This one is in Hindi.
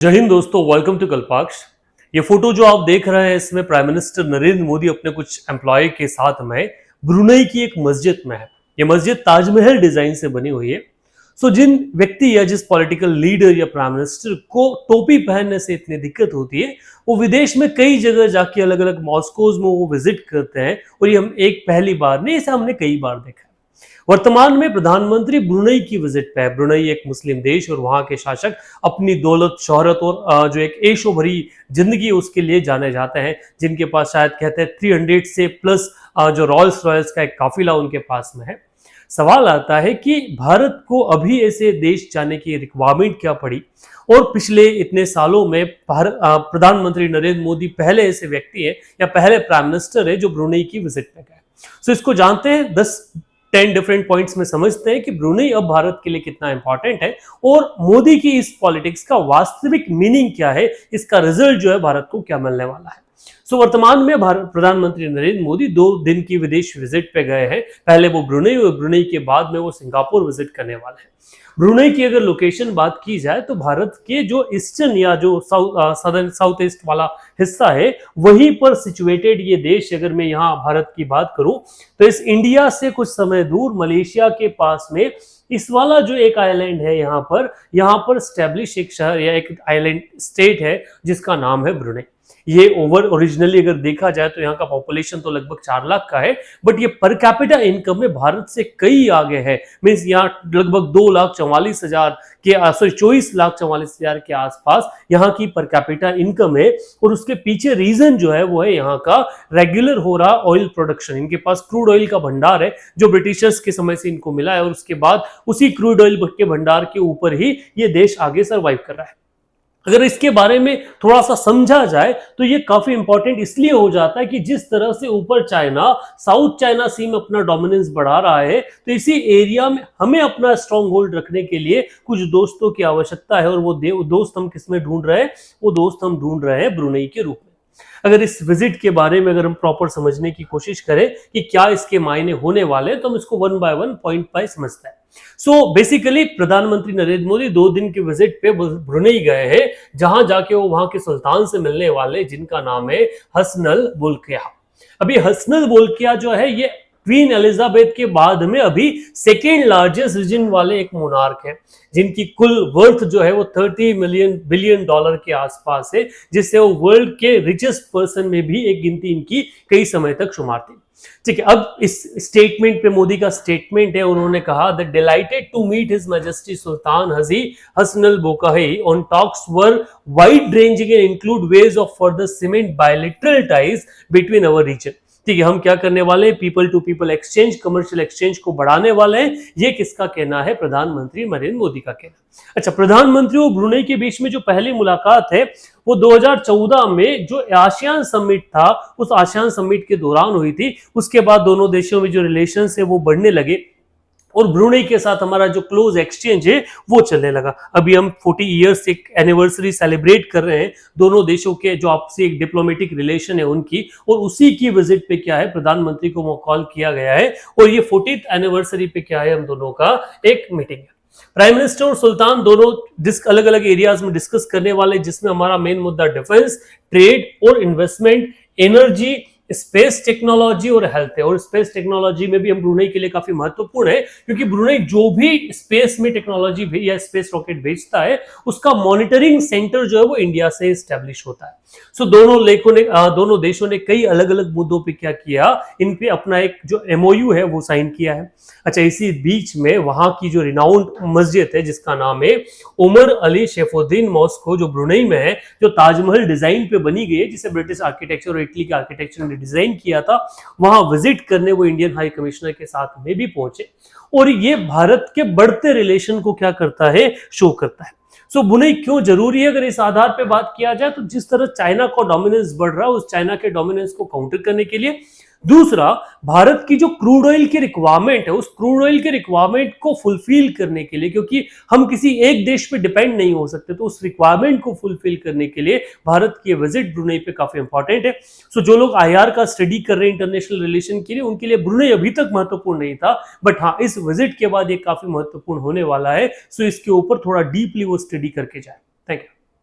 जय हिंद दोस्तों, वेलकम टू कल्पाक्ष। ये फोटो जो आप देख रहे हैं इसमें प्राइम मिनिस्टर नरेंद्र मोदी अपने कुछ एम्प्लॉय के साथ में ब्रुनई की एक मस्जिद में है। ये मस्जिद ताजमहल डिजाइन से बनी हुई है। जिन व्यक्ति या जिस पॉलिटिकल लीडर या प्राइम मिनिस्टर को टोपी पहनने से इतनी दिक्कत होती है, वो विदेश में कई जगह जाके अलग अलग मॉस्कोज में वो विजिट करते हैं। और ये हम एक पहली बार नहीं, इसे हमने कई बार देखा है। वर्तमान में प्रधानमंत्री ब्रुनई की विजिट पे है। ब्रुनई एक मुस्लिम देश और वहां के शासक अपनी दौलत, शोहरत और जो एक ऐशो भरी जिंदगी उसके लिए जाने जाते हैं, जिनके पास शायद कहते हैं 300 से प्लस जो रॉयल्स रॉयल्स का एक काफिला उनके पास में है। सवाल आता है कि भारत को अभी ऐसे देश जाने की रिक्वायरमेंट क्या पड़ी, और पिछले इतने सालों में प्रधानमंत्री नरेंद्र मोदी पहले ऐसे व्यक्ति है या पहले प्राइम मिनिस्टर है जो ब्रुनई की विजिट पे गए। इसको जानते हैं, 10 डिफरेंट पॉइंट्स में समझते हैं कि ब्रुनई अब भारत के लिए कितना इंपॉर्टेंट है और मोदी की इस पॉलिटिक्स का वास्तविक मीनिंग क्या है, इसका रिजल्ट जो है भारत को क्या मिलने वाला है। वर्तमान में प्रधानमंत्री नरेंद्र मोदी 2 दिन की विदेश विजिट पे गए हैं। पहले वो ब्रुनई और ब्रुनई के बाद में वो सिंगापुर विजिट करने वाले हैं। ब्रुनई की अगर लोकेशन बात की जाए तो भारत के जो ईस्टर्न या जो साउथ ईस्ट वाला हिस्सा है वहीं पर सिचुएटेड ये देश। अगर मैं यहाँ भारत की बात करूं तो इस इंडिया से कुछ समय दूर मलेशिया के पास में इस वाला जो एक आइलैंड है, यहाँ पर स्टैब्लिश एक शहर या एक आइलैंड स्टेट है जिसका नाम है ब्रुनई। ये ओरिजिनली अगर देखा जाए तो यहाँ का पॉपुलेशन तो लगभग 4 लाख का है, बट ये पर कैपिटा इनकम में भारत से कई आगे है। मींस यहाँ लगभग 2,44,000 के 24,44,000 के आसपास यहाँ की पर कैपिटा इनकम है। और उसके पीछे रीजन जो है वो है यहाँ का रेगुलर हो रहा ऑयल प्रोडक्शन। इनके पास क्रूड ऑयल का भंडार है जो ब्रिटिशर्स के समय से इनको मिला है, और उसके बाद उसी क्रूड ऑयल के भंडार के ऊपर ही ये देश आगे सर्वाइव कर रहा है। अगर इसके बारे में थोड़ा सा समझा जाए तो ये काफी इंपॉर्टेंट इसलिए हो जाता है कि जिस तरह से ऊपर चाइना साउथ चाइना सी में अपना डोमिनेंस बढ़ा रहा है, तो इसी एरिया में हमें अपना स्ट्रॉन्ग होल्ड रखने के लिए कुछ दोस्तों की आवश्यकता है। और वो दोस्त हम किसमें ढूंढ रहे हैं? वो दोस्त हम ढूंढ रहे हैं ब्रुनई के रूप में। अगर इस विजिट के बारे में अगर हम प्रॉपर समझने की कोशिश करें कि क्या इसके मायने होने वाले, तो हम इसको 1 बाय 1 पॉइंट बाय समझते हैं। बेसिकली प्रधानमंत्री नरेंद्र मोदी 2 दिन के विजिट पे ब्रुनई गए हैं, जहां जाके वो वहां के सुल्तान से मिलने वाले, जिनका नाम है हसनल बोल्किया। अभी हसनल बोल्किया जो है ये क्वीन एलिजाबेथ के बाद में अभी सेकेंड लार्जेस्ट रीजन वाले एक मोनार्क है, जिनकी कुल वर्थ जो है वो 30 बिलियन डॉलर के आसपास है, जिससे वो वर्ल्ड के रिचेस्ट पर्सन में भी एक गिनती इनकी कई समय तक शुमार थी। ठीक है, अब इस स्टेटमेंट पे मोदी का स्टेटमेंट है, उन्होंने कहा that delighted to meet his majesty Sultan Hassanal Bolkiah on talks were wide ranging and include ways of further cement bilateral ties between our region. ठीक है, हम क्या करने वाले हैं? People to people exchange, commercial exchange को बढ़ाने वाले हैं। ये किसका कहना है? प्रधानमंत्री नरेंद्र मोदी का कहना। अच्छा, प्रधानमंत्री और ब्रुनई के बीच में जो पहली मुलाकात है वो 2014 में जो आसियान समिट था, उस आसियान समिट के दौरान हुई थी। उसके बाद दोनों देशों में जो रिलेशन है वो बढ़ने लगे और ब्रुनई के साथ हमारा जो क्लोज एक्सचेंज है वो चलने लगा। अभी हम 40 इयर्स एक एनिवर्सरी सेलिब्रेट कर रहे हैं दोनों देशों के जो आपसी एक डिप्लोमेटिक रिलेशन है उनकी, और उसी की विजिट पे क्या है, प्रधानमंत्री को कॉल किया गया है। और ये 40th एनिवर्सरी पे क्या है, हम दोनों का एक मीटिंग है। प्राइम मिनिस्टर और सुल्तान दोनों अलग अलग एरियाज में डिस्कस करने वाले, जिसमें हमारा मेन मुद्दा डिफेंस, ट्रेड और इन्वेस्टमेंट, एनर्जी, स्पेस टेक्नोलॉजी और हेल्थ है। और स्पेस टेक्नोलॉजी में भी हम ब्रुनई के लिए काफी महत्वपूर्ण है, क्योंकि ब्रुनई जो भी स्पेस में टेक्नोलॉजी या स्पेस रॉकेट भेजता है उसका मॉनिटरिंग सेंटर जो है वो इंडिया से एस्टेब्लिश होता है। दोनों देशों ने कई अलग अलग मुद्दों पे क्या किया, इन पे अपना एक जो MOU है वो साइन किया है। अच्छा, इसी बीच में वहां की जो रिनाउंड मस्जिद है जिसका नाम है उमर अली शेफुद्दीन मॉस्को, जो ब्रुनई में है, जो ताजमहल डिजाइन पे बनी गई है, जिसे ब्रिटिश आर्किटेक्चर और इटली के आर्किटेक्चर ने डिजाइन किया था, वहां विजिट करने वो इंडियन हाई कमिश्नर के साथ में भी पहुंचे। और ये भारत के बढ़ते रिलेशन को क्या करता है, शो करता है। ब्रुनई क्यों जरूरी है? अगर इस आधार पे बात किया जाए तो जिस तरह चाइना का डोमिनेंस बढ़ रहा है, उस चाइना के डोमिनेंस को काउंटर करने के लिए, दूसरा भारत की जो क्रूड ऑयल की रिक्वायरमेंट है, उस क्रूड ऑयल के रिक्वायरमेंट को फुलफिल करने के लिए, क्योंकि हम किसी एक देश पे डिपेंड नहीं हो सकते, तो उस रिक्वायरमेंट को फुलफिल करने के लिए भारत की विजिट ब्रुनई पे काफी इंपॉर्टेंट है। जो लोग IR का स्टडी कर रहे हैं इंटरनेशनल रिलेशन के लिए, उनके लिए ब्रुनई अभी तक महत्वपूर्ण नहीं था, बट हाँ, इस विजिट के बाद ये काफी महत्वपूर्ण होने वाला है। इसके ऊपर थोड़ा डीपली वो स्टडी करके जाए। Thank you.